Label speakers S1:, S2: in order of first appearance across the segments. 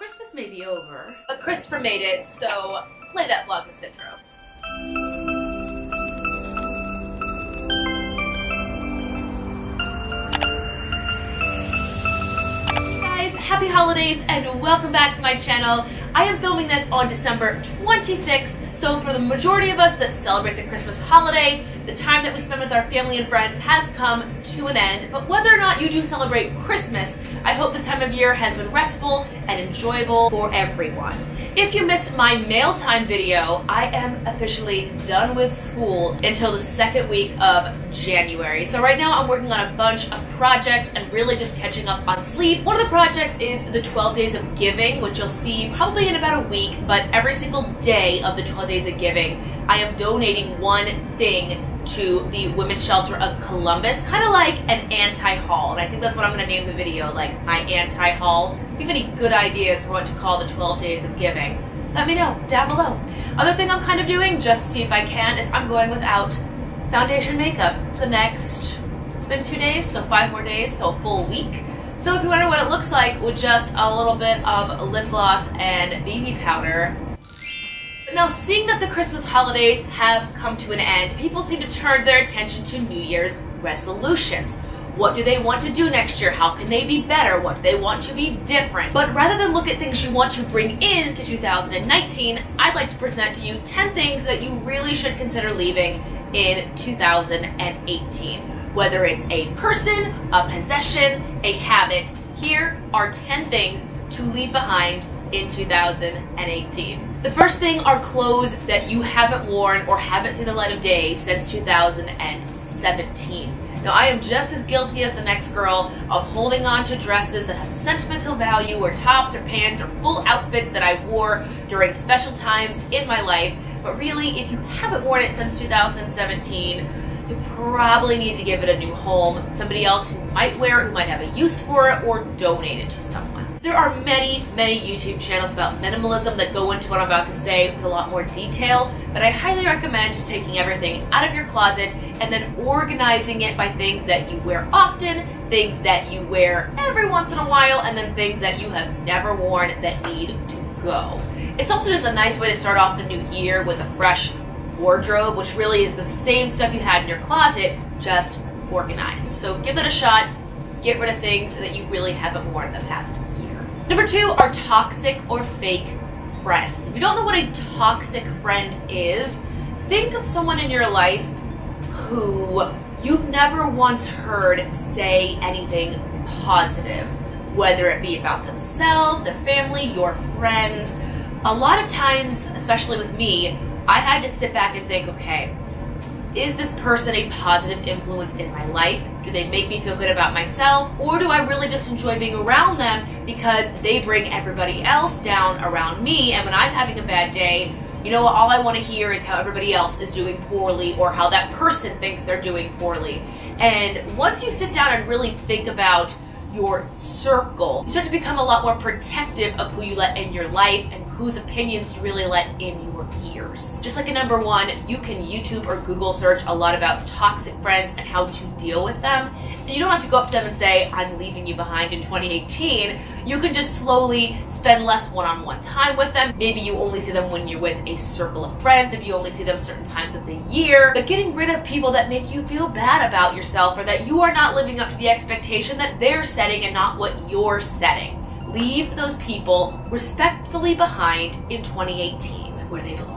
S1: Christmas may be over, but Christopher made it, so play that Vlogmas intro. Hey guys, happy holidays and welcome back to my channel. I am filming this on December 26th, so for the majority of us that celebrate the Christmas holiday, the time that we spend with our family and friends has come to an end. But whether or not you do celebrate Christmas, I hope this time of year has been restful and enjoyable for everyone. If you missed my mail time video, I am officially done with school until the second week of January. So right now I'm working on a bunch of projects and really just catching up on sleep. One of the projects is the 12 Days of Giving, which you'll see probably in about a week, but every single day of the 12 Days of Giving, I am donating one thing to the Women's Shelter of Columbus, kind of like an anti-haul, and I think that's what I'm going to name the video, like my anti-haul. If you have any good ideas for what to call the 12 Days of Giving, let me know down below. Other thing I'm kind of doing, just to see if I can, is I'm going without foundation makeup for the next, it's been 2 days, so 5 more days, so a full week. So if you wonder what it looks like with just a little bit of lip gloss and baby powder. Now, seeing that the Christmas holidays have come to an end, people seem to turn their attention to New Year's resolutions. What do they want to do next year? How can they be better? What do they want to be different? But rather than look at things you want to bring into 2019, I'd like to present to you 10 things that you really should consider leaving in 2018. Whether it's a person, a possession, a habit, here are 10 things to leave behind in 2018. The first thing are clothes that you haven't worn or haven't seen the light of day since 2017. Now, I am just as guilty as the next girl of holding on to dresses that have sentimental value, or tops or pants or full outfits that I wore during special times in my life. But really, if you haven't worn it since 2017, you probably need to give it a new home. Somebody else who might wear it, who might have a use for it, or donate it to someone. There are many YouTube channels about minimalism that go into what I'm about to say with a lot more detail, but I highly recommend just taking everything out of your closet and then organizing it by things that you wear often, things that you wear every once in a while, and then things that you have never worn that need to go. It's also just a nice way to start off the new year with a fresh wardrobe, which really is the same stuff you had in your closet, just organized. So give that a shot. Get rid of things that you really haven't worn in the past year. Number 2 are toxic or fake friends. If you don't know what a toxic friend is, think of someone in your life who you've never once heard say anything positive, whether it be about themselves, their family, your friends. A lot of times, especially with me, I had to sit back and think, okay, is this person a positive influence in my life? Do they make me feel good about myself? Or do I really just enjoy being around them because they bring everybody else down around me, and when I'm having a bad day, you know what, all I want to hear is how everybody else is doing poorly or how that person thinks they're doing poorly. And once you sit down and really think about your circle, you start to become a lot more protective of who you let in your life and whose opinions you really let in your ears. Just like a number 1, you can YouTube or Google search a lot about toxic friends and how to deal with them. And you don't have to go up to them and say, I'm leaving you behind in 2018. You can just slowly spend less one-on-one time with them. Maybe you only see them when you're with a circle of friends, if you only see them certain times of the year. But getting rid of people that make you feel bad about yourself, or that you are not living up to the expectation that they're setting and not what you're setting. Leave those people respectfully behind in 2018, where they belong.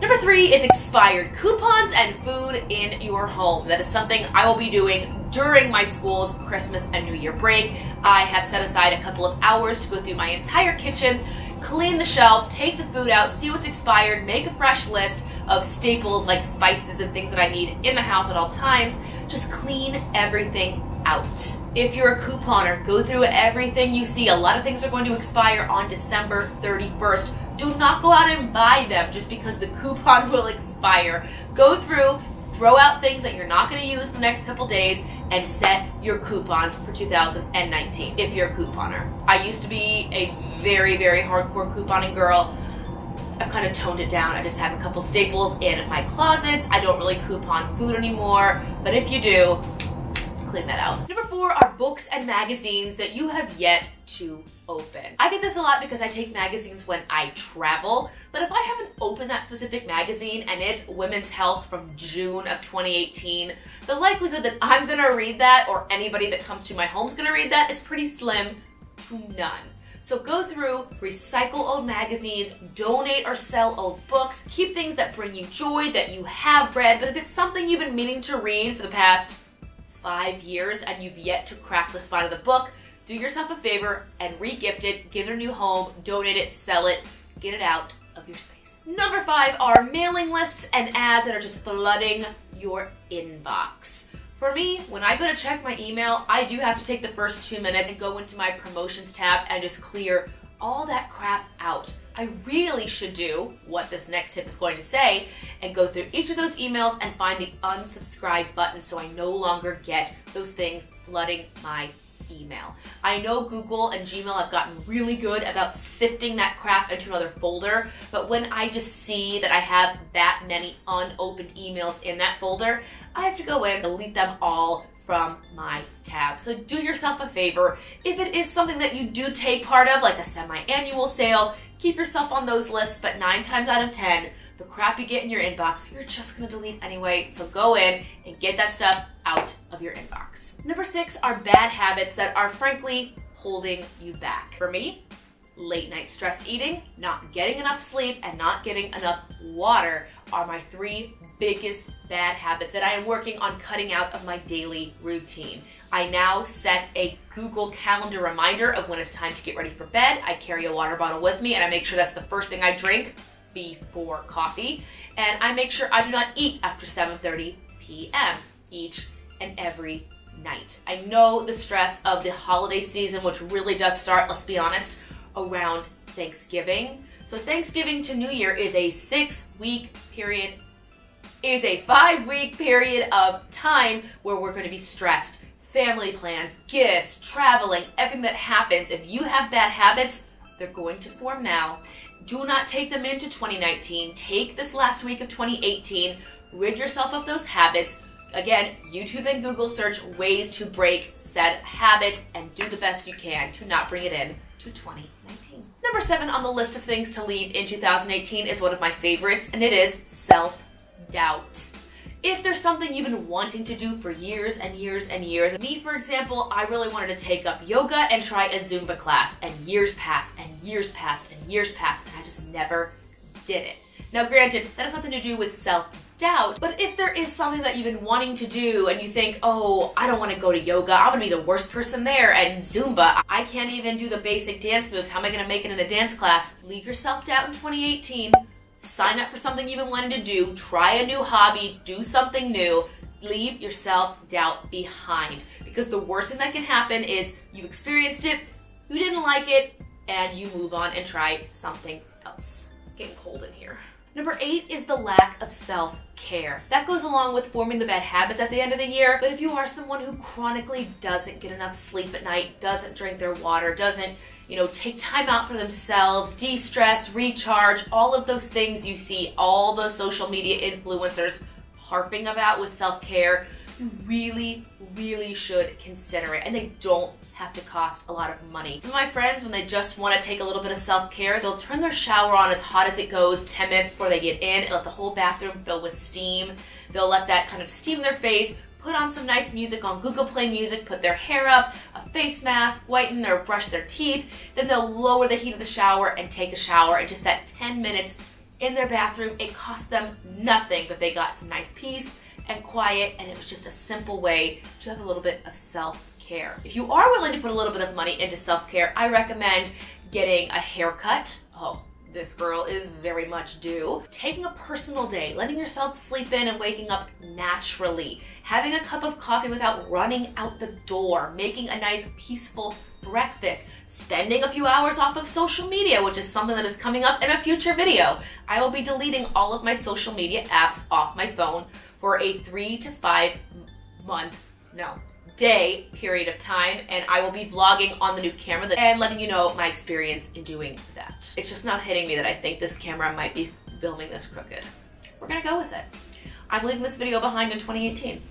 S1: Number 3 is expired coupons and food in your home. That is something I will be doing during my school's Christmas and New Year break. I have set aside a couple of hours to go through my entire kitchen, clean the shelves, take the food out, see what's expired, make a fresh list of staples like spices and things that I need in the house at all times. Just clean everything out. If you're a couponer, go through everything you see. A lot of things are going to expire on December 31st. Do not go out and buy them just because the coupon will expire. Go through, throw out things that you're not going to use the next couple days, and set your coupons for 2019 if you're a couponer. I used to be a very hardcore couponing girl. I've kind of toned it down. I just have a couple staples in my closet. I don't really coupon food anymore, but if you do, clean that out. Number 4 are books and magazines that you have yet to open. I get this a lot because I take magazines when I travel, but if I haven't opened that specific magazine and it's Women's Health from June of 2018, the likelihood that I'm gonna read that or anybody that comes to my home is gonna read that is pretty slim to none. So go through, recycle old magazines, donate or sell old books, keep things that bring you joy that you have read, but if it's something you've been meaning to read for the past 5 years and you've yet to crack the spine of the book, do yourself a favor and re-gift it, give it a new home, donate it, sell it, get it out of your space. Number 5 are mailing lists and ads that are just flooding your inbox. For me, when I go to check my email, I do have to take the first 2 minutes and go into my promotions tab and just clear all that crap out. I really should do what this next tip is going to say and go through each of those emails and find the unsubscribe button so I no longer get those things flooding my email. I know Google and Gmail have gotten really good about sifting that crap into another folder, but when I just see that I have that many unopened emails in that folder, I have to go in and delete them all from my tab. So do yourself a favor. If it is something that you do take part of, like a semi-annual sale, keep yourself on those lists, but 9 times out of 10, the crap you get in your inbox, you're just gonna delete anyway, so go in and get that stuff out of your inbox. Number 6 are bad habits that are frankly holding you back. For me, late night stress eating, not getting enough sleep, and not getting enough water are my 3 biggest bad habits that I am working on cutting out of my daily routine. I now set a Google Calendar reminder of when it's time to get ready for bed. I carry a water bottle with me and I make sure that's the first thing I drink before coffee. And I make sure I do not eat after 7:30 p.m. each and every night. I know the stress of the holiday season, which really does start, let's be honest, around Thanksgiving. So Thanksgiving to New Year is a 6-week period, is a 5-week period of time where we're going to be stressed. Family plans, gifts, traveling, everything that happens. If you have bad habits, they're going to form now. Do not take them into 2019. Take this last week of 2018, rid yourself of those habits. Again, YouTube and Google search ways to break said habit and do the best you can to not bring it in to 2019. Number 7 on the list of things to leave in 2018 is one of my favorites, and it is self-doubt. If there's something you've been wanting to do for years and years and years, me for example, I really wanted to take up yoga and try a Zumba class, and years passed and years passed and years passed, and I just never did it. Now granted, that has nothing to do with self-doubt, but if there is something that you've been wanting to do and you think, oh, I don't want to go to yoga, I'm going to be the worst person there, and Zumba, I can't even do the basic dance moves, how am I going to make it in a dance class? Leave your self-doubt in 2018. Sign up for something you've been wanting to do, try a new hobby, do something new, leave your self-doubt behind. Because the worst thing that can happen is you experienced it, you didn't like it, and you move on and try something else. It's getting cold in here. Number 8 is the lack of self-care. That goes along with forming the bad habits at the end of the year, but if you are someone who chronically doesn't get enough sleep at night, doesn't drink their water, doesn't take time out for themselves, de-stress, recharge, all of those things you see all the social media influencers harping about with self-care, you really, really should consider it. And they don't have to cost a lot of money. Some of my friends, when they just want to take a little bit of self-care, they'll turn their shower on as hot as it goes 10 minutes before they get in and let the whole bathroom fill with steam. They'll let that kind of steam their face, put on some nice music on Google Play Music, put their hair up, a face mask, whiten or brush their teeth, then they'll lower the heat of the shower and take a shower. And just that 10 minutes in their bathroom, it cost them nothing, but they got some nice peace and quiet, and it was just a simple way to have a little bit of self-care. If you are willing to put a little bit of money into self-care, I recommend getting a haircut. Oh, this girl is very much due. Taking a personal day, letting yourself sleep in and waking up naturally. Having a cup of coffee without running out the door. Making a nice peaceful breakfast. Spending a few hours off of social media, which is something that is coming up in a future video. I will be deleting all of my social media apps off my phone for a 3 to 5 day period of time, and I will be vlogging on the new camera and letting you know my experience in doing that. It's just not hitting me that I think this camera might be filming this crooked. We're gonna go with it. I'm leaving this video behind in 2018.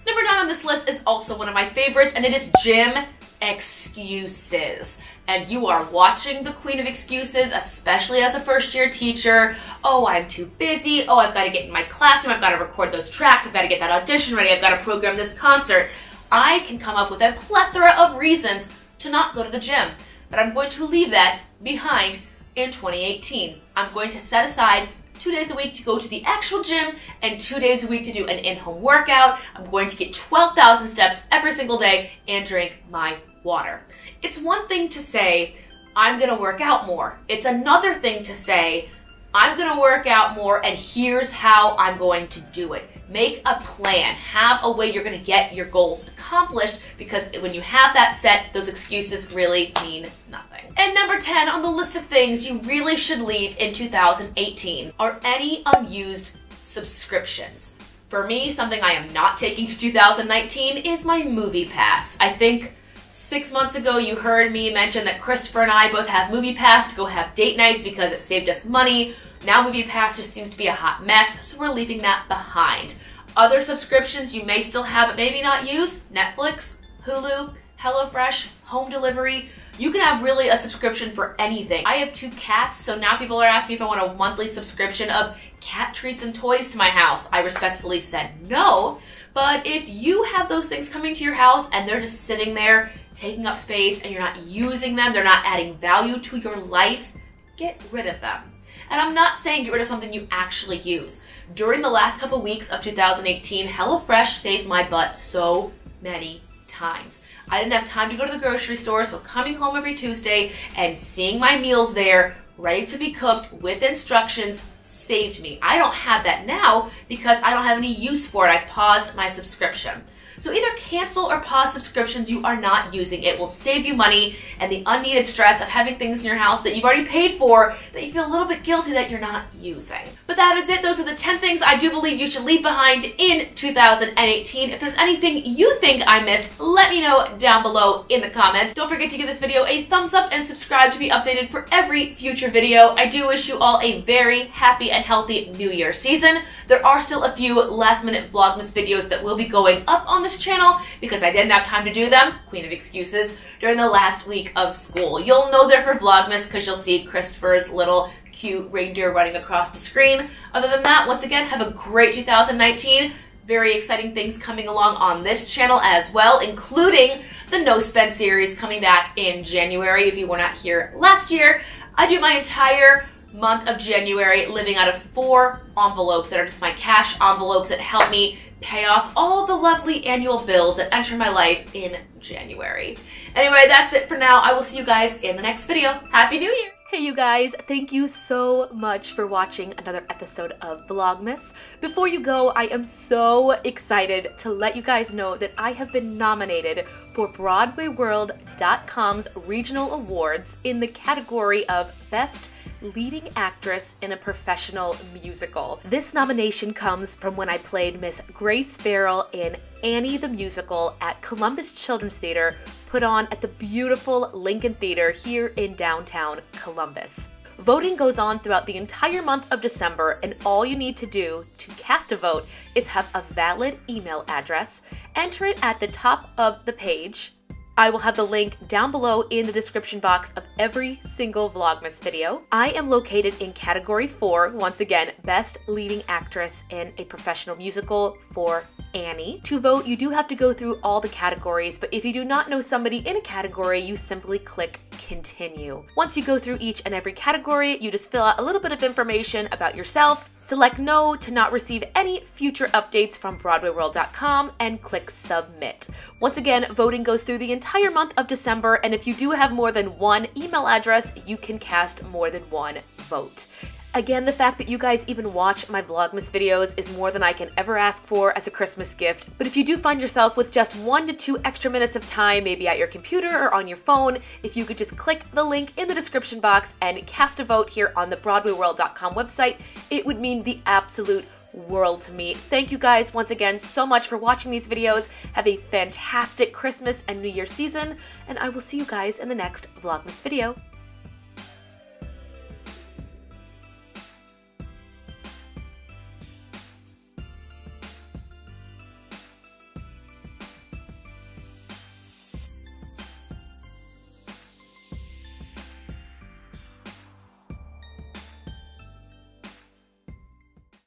S1: Number 9 on this list is also one of my favorites, and it is gym excuses. And you are watching the queen of excuses, especially as a first-year teacher. Oh, I'm too busy. Oh, I've got to get in my classroom. I've got to record those tracks. I've got to get that audition ready. I've got to program this concert. I can come up with a plethora of reasons to not go to the gym, but I'm going to leave that behind in 2018. I'm going to set aside 2 days a week to go to the actual gym and 2 days a week to do an in-home workout. I'm going to get 12,000 steps every single day and drink my water. It's one thing to say, I'm gonna work out more. It's another thing to say, I'm gonna work out more and here's how I'm going to do it. Make a plan. Have a way you're gonna get your goals accomplished, because when you have that set, those excuses really mean nothing. And number 10 on the list of things you really should leave in 2018 are any unused subscriptions. For me, something I am not taking to 2019 is my Movie Pass. I think 6 months ago, you heard me mention that Christopher and I both have Movie Pass to go have date nights because it saved us money. Now Movie Pass just seems to be a hot mess, so we're leaving that behind. Other subscriptions you may still have but maybe not use: Netflix, Hulu, HelloFresh, home delivery. You can have really a subscription for anything. I have 2 cats, so now people are asking me if I want a monthly subscription of cat treats and toys to my house. I respectfully said no, but if you have those things coming to your house and they're just sitting there taking up space and you're not using them, they're not adding value to your life, get rid of them. And I'm not saying get rid of something you actually use. During the last couple weeks of 2018, HelloFresh saved my butt so many times. I didn't have time to go to the grocery store, so coming home every Tuesday and seeing my meals there, ready to be cooked with instructions, saved me. I don't have that now because I don't have any use for it. I paused my subscription. So either cancel or pause subscriptions you are not using. It will save you money and the unneeded stress of having things in your house that you've already paid for that you feel a little bit guilty that you're not using. But that is it. Those are the 10 things I do believe you should leave behind in 2018. If there's anything you think I missed, let me know down below in the comments. Don't forget to give this video a thumbs up and subscribe to be updated for every future video. I do wish you all a very happy and healthy New Year season. There are still a few last-minute Vlogmas videos that will be going up on this channel because I didn't have time to do them, queen of excuses, during the last week of school. You'll know they're for Vlogmas because you'll see Christopher's little cute reindeer running across the screen. Other than that, once again, have a great 2019. Very exciting things coming along on this channel as well, including the No Spend series coming back in January. If you were not here last year, I do my entire month of January living out of 4 envelopes that are just my cash envelopes that help me pay off all the lovely annual bills that enter my life in January. Anyway, that's it for now. I will see you guys in the next video. Happy New Year! Hey you guys, thank you so much for watching another episode of Vlogmas. Before you go, I am so excited to let you guys know that I have been nominated for BroadwayWorld.com's regional awards in the category of Best Leading Actress in a Professional Musical. This nomination comes from when I played Miss Grace Farrell in Annie the Musical at Columbus Children's Theater, put on at the beautiful Lincoln Theater here in downtown Columbus. Voting goes on throughout the entire month of December, and all you need to do to cast a vote is have a valid email address, enter it at the top of the page. I will have the link down below in the description box of every single Vlogmas video. I am located in category 4, once again, Best Leading Actress in a Professional Musical for Annie. To vote, you do have to go through all the categories, but if you do not know somebody in a category, you simply click Continue. Once you go through each and every category, you just fill out a little bit of information about yourself, select No to not receive any future updates from BroadwayWorld.com, and click Submit. Once again, voting goes through the entire month of December, and if you do have more than one email address, you can cast more than one vote. Again, the fact that you guys even watch my Vlogmas videos is more than I can ever ask for as a Christmas gift. But if you do find yourself with just 1 to 2 extra minutes of time, maybe at your computer or on your phone, if you could just click the link in the description box and cast a vote here on the BroadwayWorld.com website, it would mean the absolute world to me. Thank you guys once again so much for watching these videos. Have a fantastic Christmas and New Year season, and I will see you guys in the next Vlogmas video.